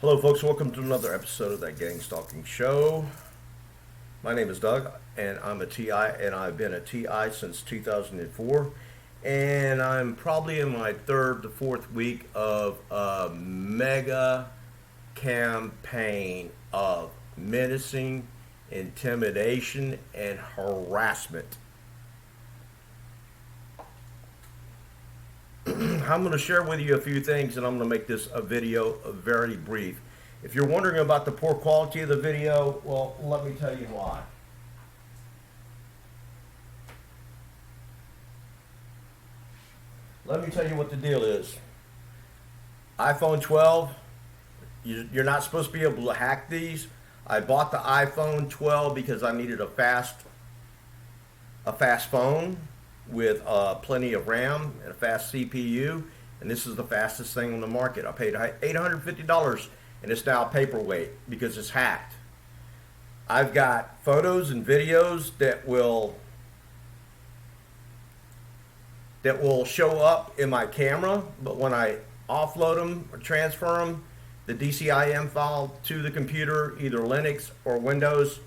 Hello folks, welcome to another episode of that Gang Stalking Show. My name is Doug and I'm a TI and I've been a TI since 2004, and I'm probably in my third to fourth week of a mega campaign of menacing, intimidation, and harassment. I'm going to share with you a few things, and I'm going to make this a video very brief. If you're wondering about the poor quality of the video, well, let me tell you why. Let me tell you what the deal is. iPhone 12, you're not supposed to be able to hack these. I bought the iPhone 12 because I needed a fast phone with plenty of RAM and a fast CPU, and this is the fastest thing on the market. I paid $850 and it's now paperweight because it's hacked. I've got photos and videos that will show up in my camera, but when I offload them or transfer them, the DCIM file to the computer, either Linux or Windows,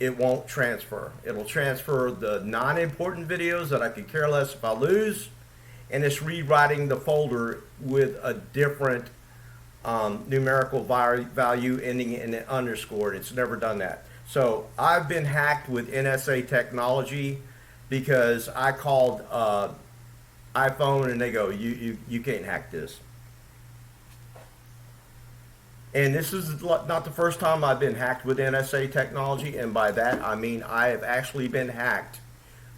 it won't transfer. It'll transfer the non-important videos that I could care less if I lose, and it's rewriting the folder with a different numerical value ending in an underscore. It's never done that. So I've been hacked with NSA technology because I called iPhone and they go, you can't hack this. And this is not the first time I've been hacked with NSA technology, and by that I mean I have actually been hacked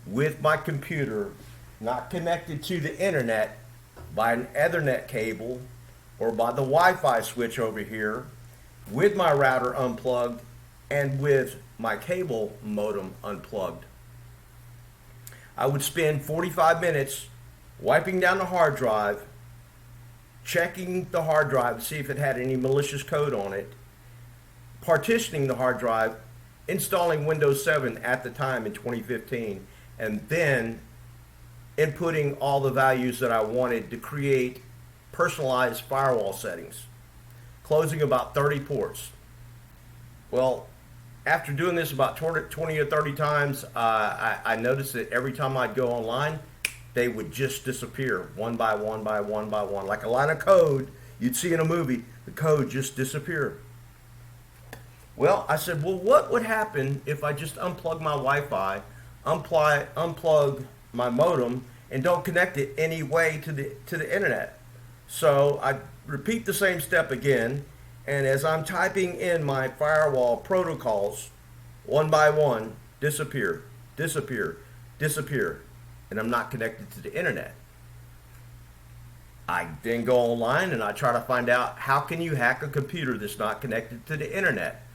with my computer not connected to the internet by an Ethernet cable or by the Wi-Fi switch over here, with my router unplugged and with my cable modem unplugged. I would spend 45 minutes wiping down the hard drive, checking the hard drive to see if it had any malicious code on it, partitioning the hard drive, installing Windows 7 at the time in 2015, and then inputting all the values that I wanted to create personalized firewall settings, closing about 30 ports. Well, after doing this about 20 or 30 times, I noticed that every time I'd go online, they would just disappear one by one by one by one. Like a line of code you'd see in a movie, the code just disappeared. Well, I said, well, what would happen if I just unplug my Wi-Fi, unplug my modem, and don't connect it any way to the internet? So I repeat the same step again, and as I'm typing in my firewall protocols, one by one, disappear, disappear, disappear. And I'm not connected to the internet. I then go online and I try to find out, how can you hack a computer that's not connected to the internet?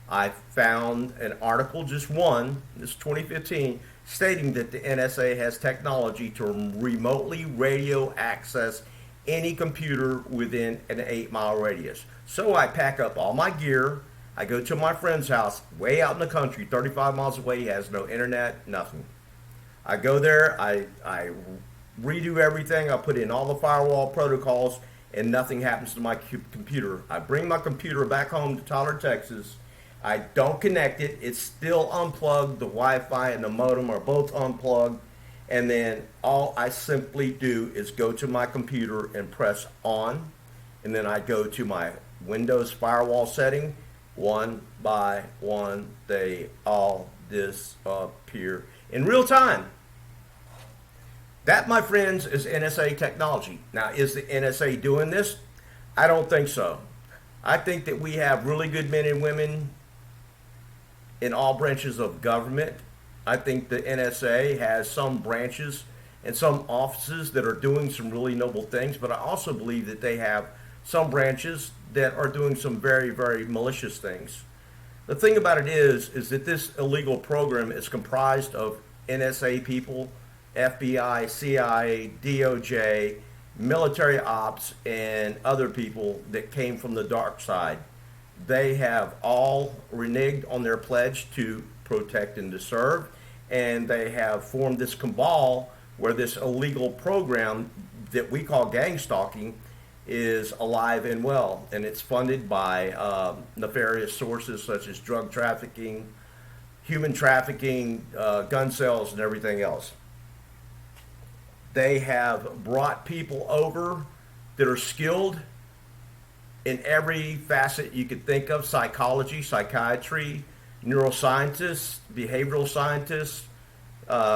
I found an article, just one, this is 2015, stating that the NSA has technology to remotely radio access any computer within an 8-mile radius. So I pack up all my gear, I go to my friend's house way out in the country, 35 miles away. He has no internet, nothing. I go there, I redo everything, I put in all the firewall protocols, and nothing happens to my computer. I bring my computer back home to Tyler, Texas. I don't connect it. It's still unplugged. The Wi-Fi and the modem are both unplugged. And then all I simply do is go to my computer and press on. And then I go to my Windows firewall setting. One by one, they all disappear in real time. That, my friends, is NSA technology. Now, is the NSA doing this? I don't think so. I think that we have really good men and women in all branches of government. I think the NSA has some branches and some offices that are doing some really noble things, but I also believe that they have some branches that are doing some very, very malicious things. The thing about it is that this illegal program is comprised of NSA people, FBI, CIA, DOJ, military ops, and other people that came from the dark side. They have all reneged on their pledge to protect and to serve, and they have formed this cabal where this illegal program that we call gang stalking is alive and well, and it's funded by nefarious sources such as drug trafficking, human trafficking, gun sales, and everything else. They have brought people over that are skilled in every facet you could think of: psychology, psychiatry, neuroscientists, behavioral scientists,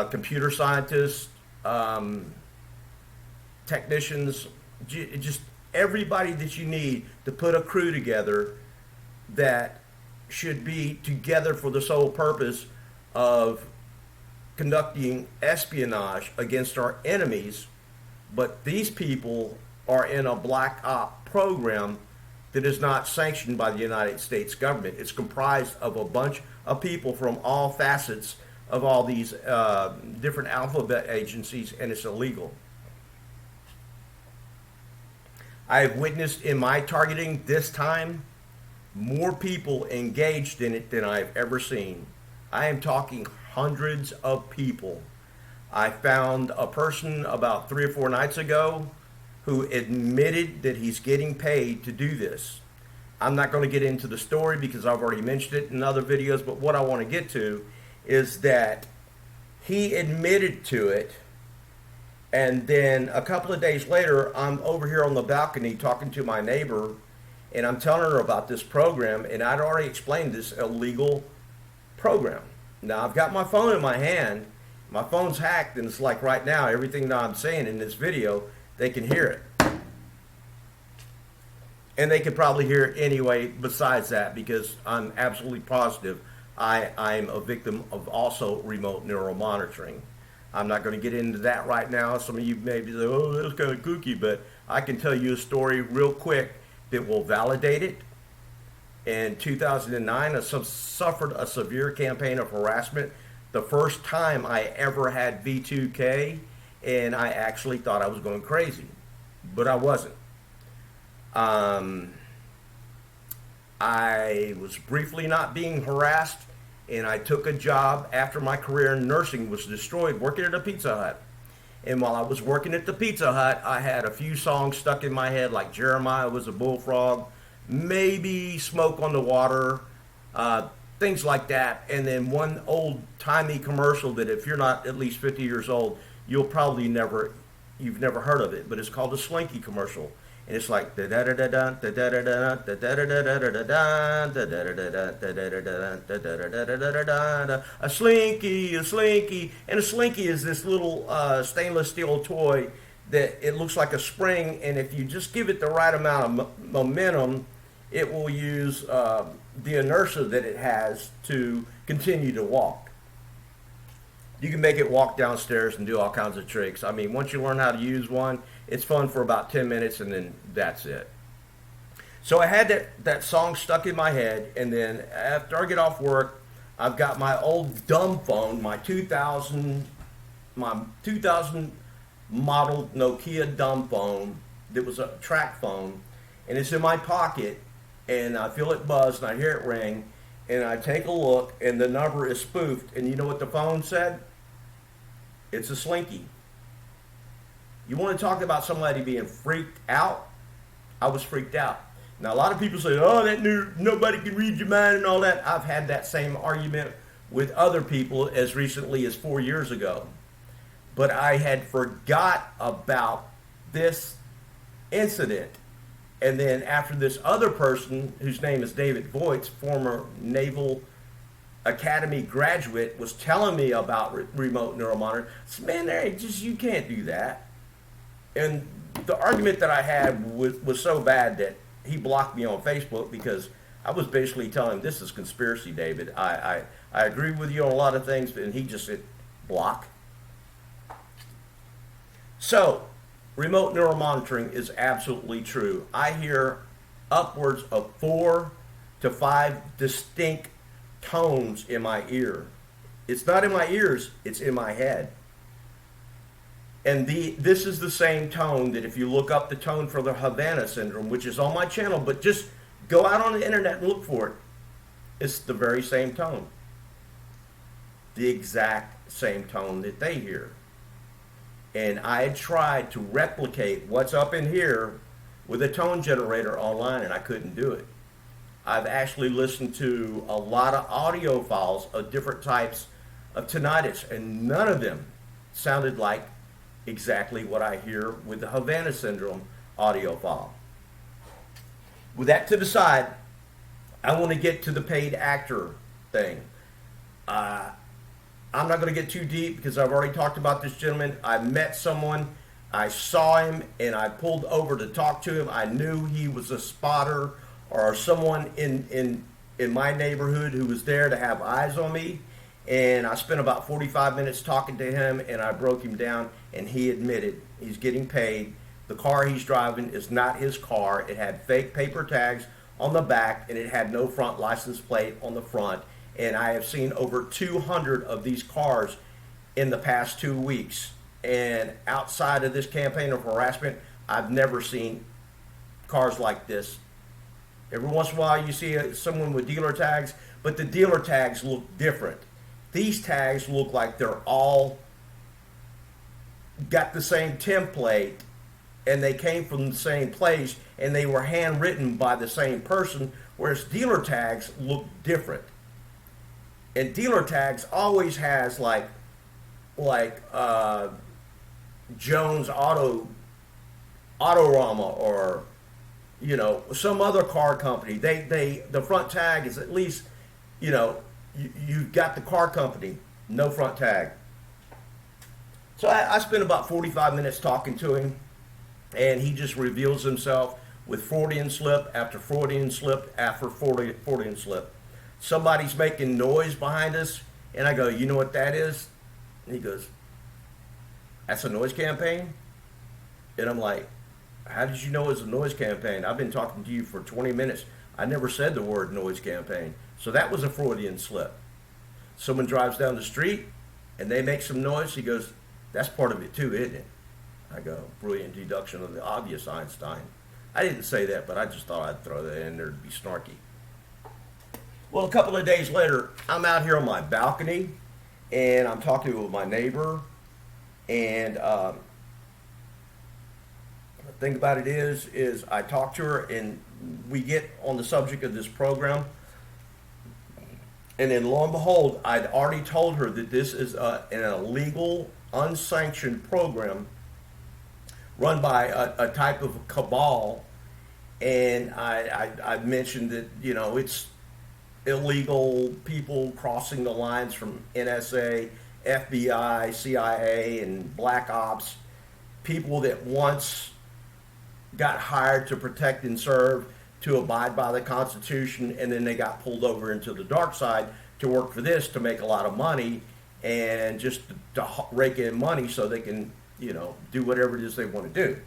computer scientists, technicians, just everybody that you need to put a crew together that should be together for the sole purpose of conducting espionage against our enemies. But these people are in a black op program that is not sanctioned by the United States government. It's comprised of a bunch of people from all facets of all these different alphabet agencies, and it's illegal. I have witnessed in my targeting this time more people engaged in it than I've ever seen. I am talking hundreds of people. I found a person about 3 or 4 nights ago who admitted that he's getting paid to do this. I'm not going to get into the story because I've already mentioned it in other videos, but what I want to get to is that he admitted to it, and then a couple of days later, I'm over here on the balcony talking to my neighbor, and I'm telling her about this program, and I'd already explained this illegal program. Now, I've got my phone in my hand. My phone's hacked, and it's like right now, everything that I'm saying in this video, they can hear it. And they could probably hear it anyway besides that, because I'm absolutely positive I'm a victim of also remote neural monitoring. I'm not going to get into that right now. Some of you may be like, oh, that's kind of kooky, but I can tell you a story real quick that will validate it. In 2009, I suffered a severe campaign of harassment. The first time I ever had V2K, and I actually thought I was going crazy, but I wasn't. I was briefly not being harassed, and I took a job after my career in nursing was destroyed working at a Pizza Hut. And while I was working at the Pizza Hut, I had a few songs stuck in my head, like Jeremiah Was a Bullfrog, maybe Smoke on the Water, things like that. And then one old-timey commercial that if you're not at least 50 years old, you've never heard of it, but it's called a Slinky commercial. And it's like a slinky, and a slinky is this little stainless steel toy that it looks like a spring, and if you just give it the right amount of momentum, it will use the inertia that it has to continue to walk. You can make it walk downstairs and do all kinds of tricks. I mean, once you learn how to use one, it's fun for about 10 minutes, and then that's it. So I had that song stuck in my head, and then after I get off work, I've got my old dumb phone, my 2000 model Nokia dumb phone that was a track phone, and it's in my pocket, and I feel it buzz, and I hear it ring, and I take a look, and the number is spoofed, and you know what the phone said? It's a Slinky. You want to talk about somebody being freaked out? I was freaked out. Now, a lot of people say, oh, nobody can read your mind and all that. I've had that same argument with other people as recently as 4 years ago. But I had forgot about this incident. And then after this other person, whose name is David Voigt, former Naval Academy graduate, was telling me about remote neural monitoring, I said, man, you can't do that. And the argument that I had was so bad that he blocked me on Facebook, because I was basically telling him, this is conspiracy, David. I agree with you on a lot of things, and he just said, block. So, remote neural monitoring is absolutely true. I hear upwards of 4 to 5 distinct tones in my ear. It's not in my ears, it's in my head. And this is the same tone that if you look up the tone for the Havana syndrome, which is on my channel, but just go out on the internet and look for it. It's the very same tone. The exact same tone that they hear. And I had tried to replicate what's up in here with a tone generator online, and I couldn't do it. I've actually listened to a lot of audio files of different types of tinnitus, and none of them sounded like exactly what I hear with the Havana syndrome audio file. With that to the side, I want to get to the paid actor thing. I'm not going to get too deep because I've already talked about this gentleman. I met someone, I saw him, and I pulled over to talk to him. I knew he was a spotter or someone in my neighborhood who was there to have eyes on me. And I spent about 45 minutes talking to him, and I broke him down, and he admitted he's getting paid. The car he's driving is not his car. It had fake paper tags on the back, and it had no front license plate on the front. And I have seen over 200 of these cars in the past 2 weeks. And outside of this campaign of harassment, I've never seen cars like this. Every once in a while you see someone with dealer tags, but the dealer tags look different. These tags look like they're all got the same template, and they came from the same place, and they were handwritten by the same person, whereas dealer tags look different. And dealer tags always has like Jones Autorama, or some other car company. The front tag is at least, you've got the car company, no front tag. So I spent about 45 minutes talking to him, and he just reveals himself with Freudian slip after Freudian slip after Freudian slip. Somebody's making noise behind us, and I go, you know what that is? And he goes, that's a noise campaign? And I'm like, how did you know it was a noise campaign? I've been talking to you for 20 minutes. I never said the word noise campaign. So that was a Freudian slip. Someone drives down the street, and they make some noise. He goes, that's part of it too, isn't it? I go, brilliant deduction of the obvious, Einstein. I didn't say that, but I just thought I'd throw that in there to be snarky. Well, a couple of days later, I'm out here on my balcony, and I'm talking with my neighbor, and the thing about it is I talk to her, and we get on the subject of this program, and then lo and behold, I'd already told her that this is an illegal, unsanctioned program run by a type of cabal, and I mentioned that, it's illegal people crossing the lines from NSA, FBI, CIA, and Black Ops, people that once got hired to protect and serve, to abide by the Constitution, and then they got pulled over into the dark side to work for this, to make a lot of money, and just to rake in money so they can, do whatever it is they want to do.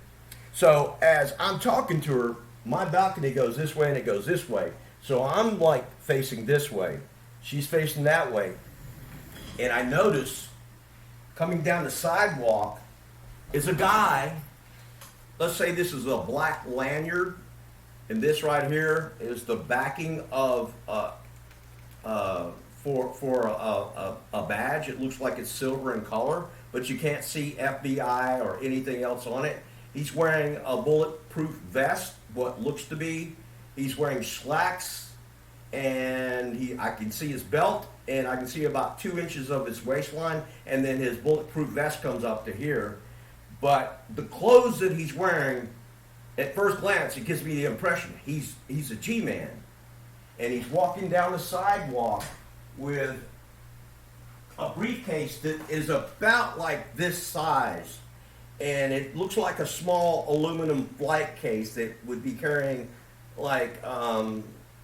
So as I'm talking to her, my balcony goes this way and it goes this way. So I'm like facing this way. She's facing that way. And I notice coming down the sidewalk is a guy. Let's say this is a black lanyard, and this right here is the backing of for a badge. It looks like it's silver in color, but you can't see FBI or anything else on it. He's wearing a bulletproof vest, what looks to be. He's wearing slacks, and I can see his belt, and I can see about 2 inches of his waistline, and then his bulletproof vest comes up to here. But the clothes that he's wearing, at first glance, it gives me the impression he's a G-man. And he's walking down the sidewalk with a briefcase that is about like this size. And it looks like a small aluminum flight case that would be carrying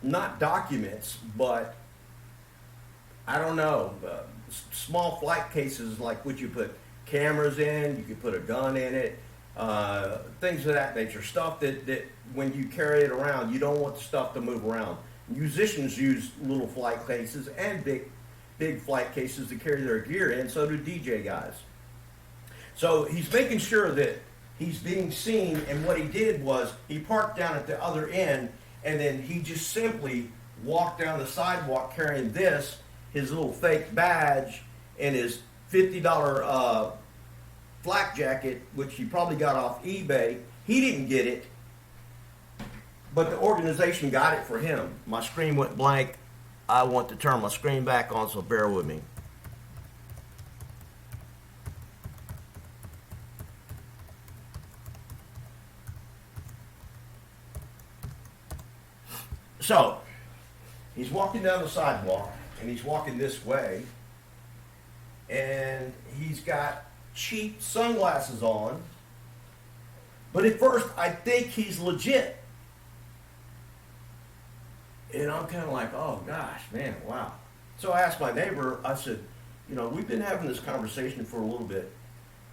not documents, but I don't know, small flight cases like what you put cameras in, you could put a gun in it, things of that nature, stuff that when you carry it around, you don't want the stuff to move around. Musicians use little flight cases and big flight cases to carry their gear in, so do DJ guys. So he's making sure that he's being seen, and what he did was he parked down at the other end, and then he just simply walked down the sidewalk carrying this, his little fake badge, and his $50 flak jacket, which he probably got off eBay. He didn't get it. But the organization got it for him. My screen went blank. I want to turn my screen back on, so bear with me. So, he's walking down the sidewalk, and he's walking this way, and he's got cheap sunglasses on. But at first, I think he's legit. And I'm kind of like, oh gosh, man, wow. So I asked my neighbor, I said, you know, we've been having this conversation for a little bit.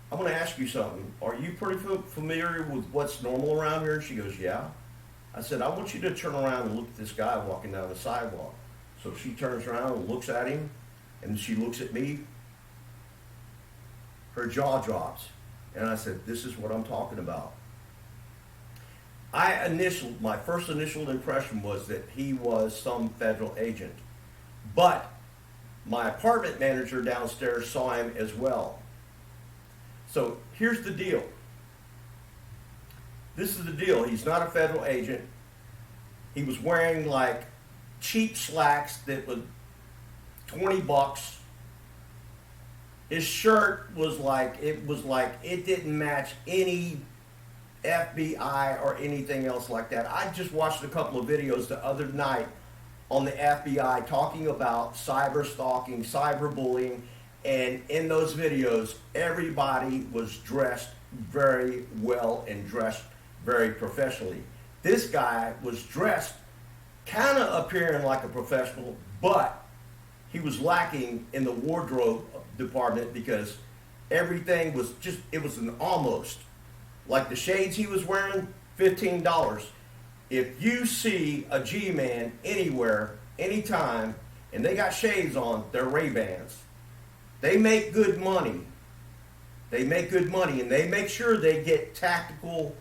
I'm going to ask you something. Are you pretty familiar with what's normal around here? And she goes, yeah. I said, I want you to turn around and look at this guy walking down the sidewalk. So she turns around and looks at him, and she looks at me. Her jaw drops. And I said, this is what I'm talking about. My first initial impression was that he was some federal agent. But my apartment manager downstairs saw him as well. So here's the deal. This is the deal. He's not a federal agent. He was wearing like cheap slacks that was $20. His shirt was like it didn't match any FBI or anything else like that. I just watched a couple of videos the other night on the FBI talking about cyber stalking, cyber bullying, and in those videos, everybody was dressed very well and dressed very professionally. This guy was dressed kind of appearing like a professional, but he was lacking in the wardrobe department because everything was just, it was an almost. Like the shades he was wearing, $15. If you see a GMan anywhere, anytime, and they got shades on, they're Ray-Bans. They make good money. They make good money, and they make sure they get tactical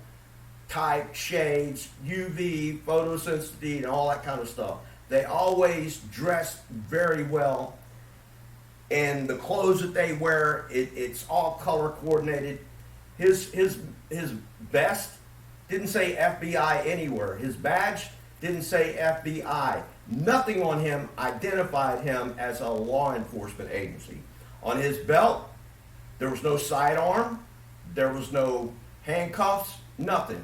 type shades, UV, photosensitivity, and all that kind of stuff. They always dress very well, and the clothes that they wear, it's all color coordinated. His vest didn't say FBI anywhere. His badge didn't say FBI. Nothing on him identified him as a law enforcement agency. On his belt, there was no sidearm, there was no handcuffs, nothing.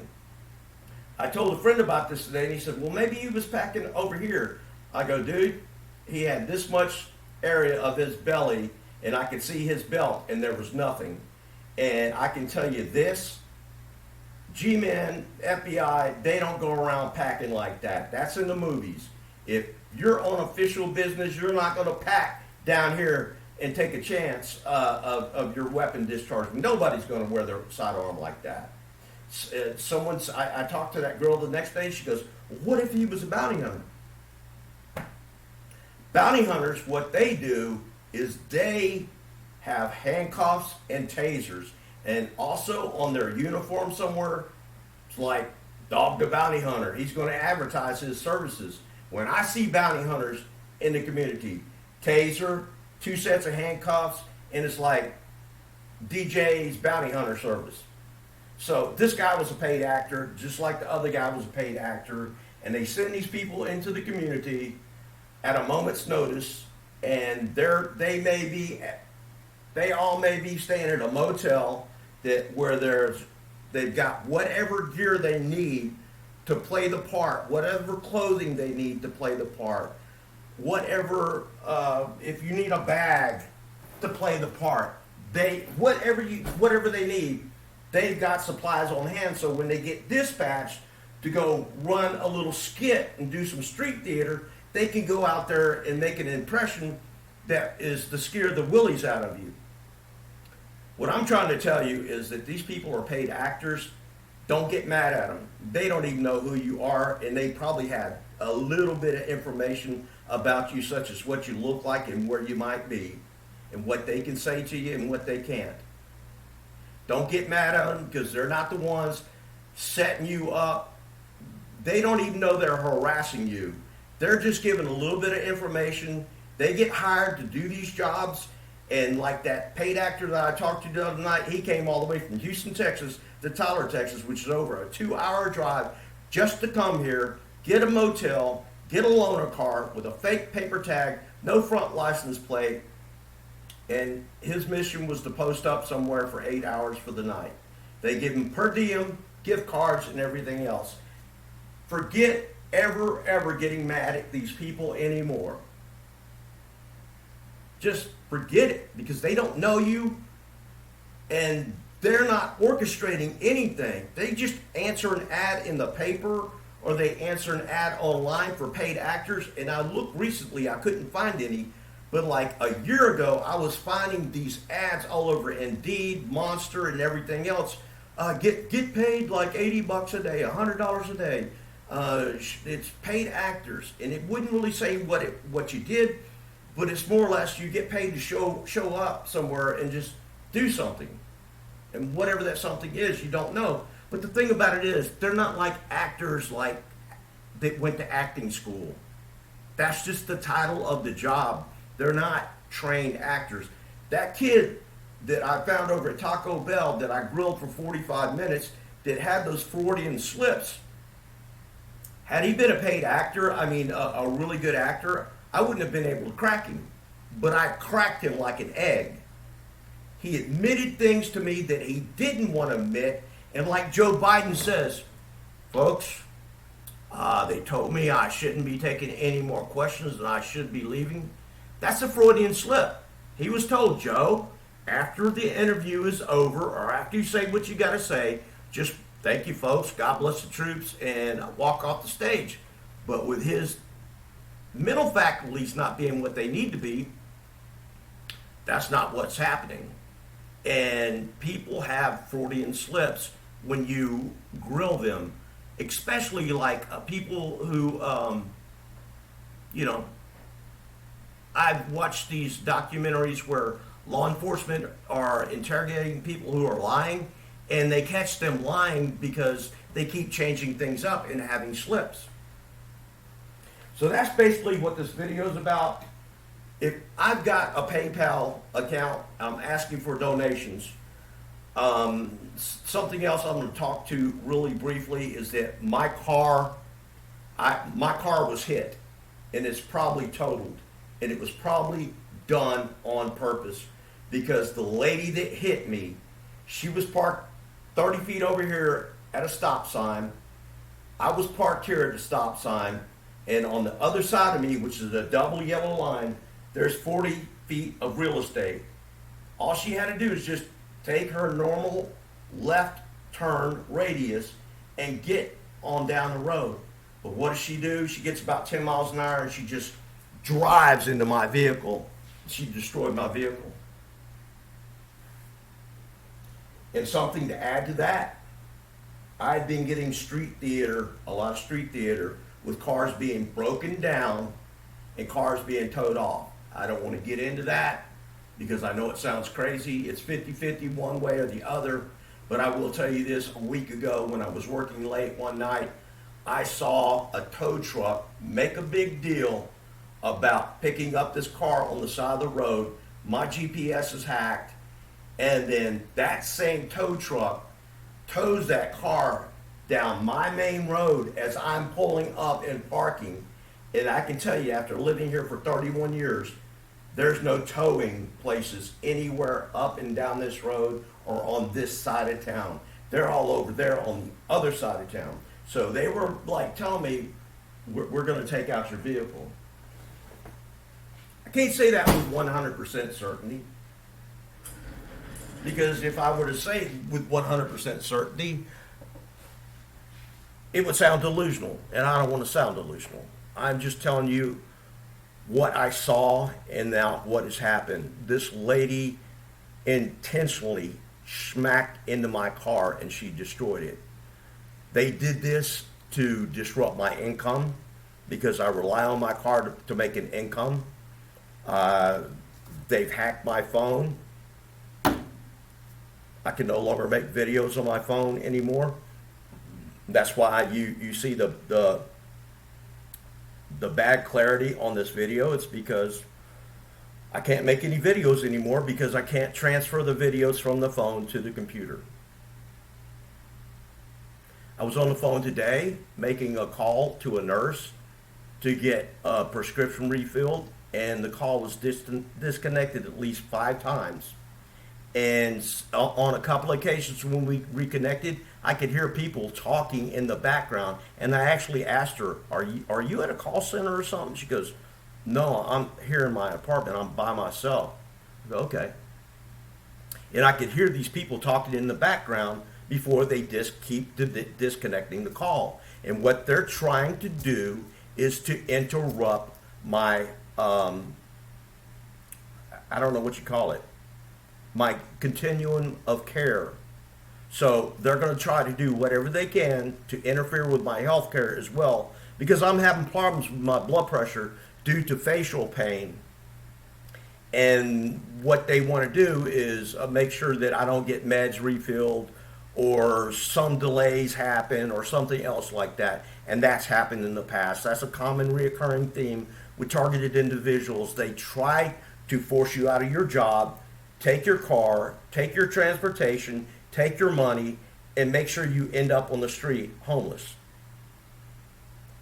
I told a friend about this today, and he said, well, maybe he was packing over here. I go, dude, he had this much area of his belly, and I could see his belt, and there was nothing. And I can tell you this, GMan, FBI, they don't go around packing like that. That's in the movies. If you're on official business, you're not going to pack down here and take a chance of your weapon discharge. Nobody's going to wear their sidearm like that. I talked to that girl the next day. She goes, what if he was a bounty hunter? Bounty hunters, what they do is they have handcuffs and tasers. And also on their uniform somewhere, it's like Dog the Bounty Hunter. He's going to advertise his services. When I see bounty hunters in the community, taser, 2 sets of handcuffs, and it's like DJ's bounty hunter service. So this guy was a paid actor, just like the other guy was a paid actor, and they send these people into the community at a moment's notice, and they all may be staying at a motel where they've got whatever gear they need to play the part, whatever clothing they need to play the part, whatever if you need a bag to play the part, whatever they need, they've got supplies on hand. So when they get dispatched to go run a little skit and do some street theater, they can go out there and make an impression that is to scare the willies out of you. What I'm trying to tell you is that these people are paid actors. Don't get mad at them. They don't even know who you are, and they probably have a little bit of information about you, such as what you look like and where you might be, and what they can say to you and what they can't. Don't get mad at them, because they're not the ones setting you up. They don't even know they're harassing you. They're just giving a little bit of information. They get hired to do these jobs. And like that paid actor that I talked to the other night, he came all the way from Houston, Texas to Tyler, Texas, which is over a 2-hour drive just to come here, get a motel, get a loaner car with a fake paper tag, no front license plate, and his mission was to post up somewhere for 8 hours for the night. They give him per diem, gift cards, and everything else. Forget ever getting mad at these people anymore. Just forget it, because they don't know you, and they're not orchestrating anything. They just answer an ad in the paper, or they answer an ad online for paid actors. And I looked recently, I couldn't find any, but like a year ago, I was finding these ads all over Indeed, Monster, and everything else. Get paid like $80 a day, $100 a day. It's paid actors, and it wouldn't really say what you did, but it's more or less you get paid to show up somewhere and just do something. And whatever that something is, you don't know. But the thing about it is, they're not like actors like that went to acting school. That's just the title of the job. They're not trained actors. That kid that I found over at Taco Bell that I grilled for 45 minutes that had those Freudian slips, had he been a paid actor, I mean a really good actor, I wouldn't have been able to crack him. But I cracked him like an egg. He admitted things to me that he didn't want to admit. And like Joe Biden says, folks, they told me I shouldn't be taking any more questions and I should be leaving. That's a Freudian slip. He was told, Joe, after the interview is over, or after you say what you got to say, just thank you, folks, God bless the troops, and walk off the stage. But with his mental faculties not being what they need to be, that's not what's happening. And people have Freudian slips when you grill them, especially like people who, I've watched these documentaries where law enforcement are interrogating people who are lying, and they catch them lying because they keep changing things up and having slips. So that's basically what this video is about. If I've got a PayPal account, I'm asking for donations. Something else I'm going to talk to really briefly is that my car was hit, and it's probably totaled, and it was probably done on purpose, because the lady that hit me, she was parked 30 feet over here at a stop sign. I was parked here at a stop sign, and on the other side of me, which is a double yellow line, there's 40 feet of real estate. All she had to do is just take her normal left turn radius and get on down the road. But what does she do? She gets about 10 miles an hour and she just drives into my vehicle. She destroyed my vehicle. And something to add to that, I've been getting a lot of street theater, with cars being broken down and cars being towed off. I don't want to get into that because I know it sounds crazy. It's 50-50 one way or the other. But I will tell you this, a week ago when I was working late one night, I saw a tow truck make a big deal about picking up this car on the side of the road. My GPS is hacked. And then that same tow truck tows that car down my main road as I'm pulling up and parking. And I can tell you, after living here for 31 years, there's no towing places anywhere up and down this road or on this side of town. They're all over there on the other side of town. So they were like telling me, we're going to take out your vehicle. I can't say that with 100% certainty, because if I were to say with 100% certainty, it would sound delusional, and I don't want to sound delusional. I'm just telling you what I saw and now what has happened. This lady intentionally smacked into my car and she destroyed it. They did this to disrupt my income because I rely on my car to make an income. They've hacked my phone. I can no longer make videos on my phone anymore. That's why you see the bad clarity on this video. It's because I can't make any videos anymore because I can't transfer the videos from the phone to the computer. I was on the phone today making a call to a nurse to get a prescription refilled, and the call was disconnected at least 5 times. And on a couple of occasions when we reconnected, I could hear people talking in the background. And I actually asked her, "Are you at a call center or something?" She goes, "No, I'm here in my apartment. I'm by myself." I go, "Okay." And I could hear these people talking in the background before they just keep disconnecting the call. And what they're trying to do is to interrupt my, I don't know what you call it, my continuum of care. So they're going to try to do whatever they can to interfere with my health care as well, because I'm having problems with my blood pressure due to facial pain. And what they want to do is make sure that I don't get meds refilled, or some delays happen or something else like that. And that's happened in the past. That's a common reoccurring theme with targeted individuals. They try to force you out of your job, take your car, take your transportation, take your money, and make sure you end up on the street homeless.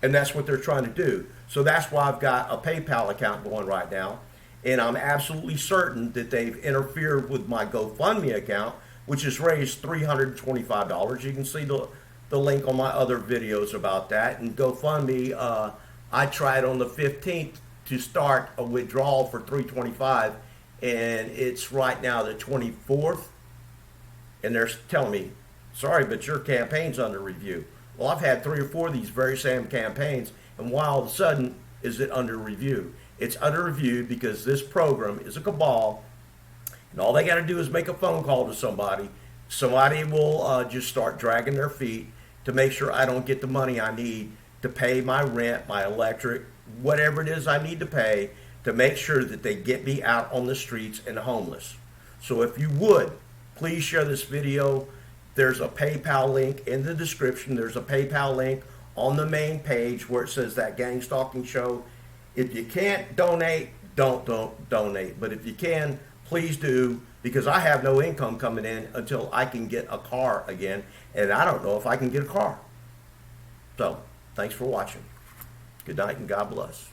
And that's what they're trying to do. So that's why I've got a PayPal account going right now. And I'm absolutely certain that they've interfered with my GoFundMe account, which has raised $325. You can see the link on my other videos about that. And GoFundMe, I tried on the 15th to start a withdrawal for $325, and it's right now the 24th, and they're telling me, "Sorry, but your campaign's under review." Well, I've had 3 or 4 of these very same campaigns, and why all of a sudden is it under review? It's under review because this program is a cabal, and all they got to do is make a phone call to somebody. Somebody will just start dragging their feet to make sure I don't get the money I need to pay my rent, my electric, whatever it is I need to pay, to make sure that they get me out on the streets and homeless. So if you would, please share this video. There's a PayPal link in the description. There's a PayPal link on the main page where it says That Gang Stalking Show. If you can't donate, don't donate. But if you can, please do, because I have no income coming in until I can get a car again, and I don't know if I can get a car. So, thanks for watching. Good night and God bless.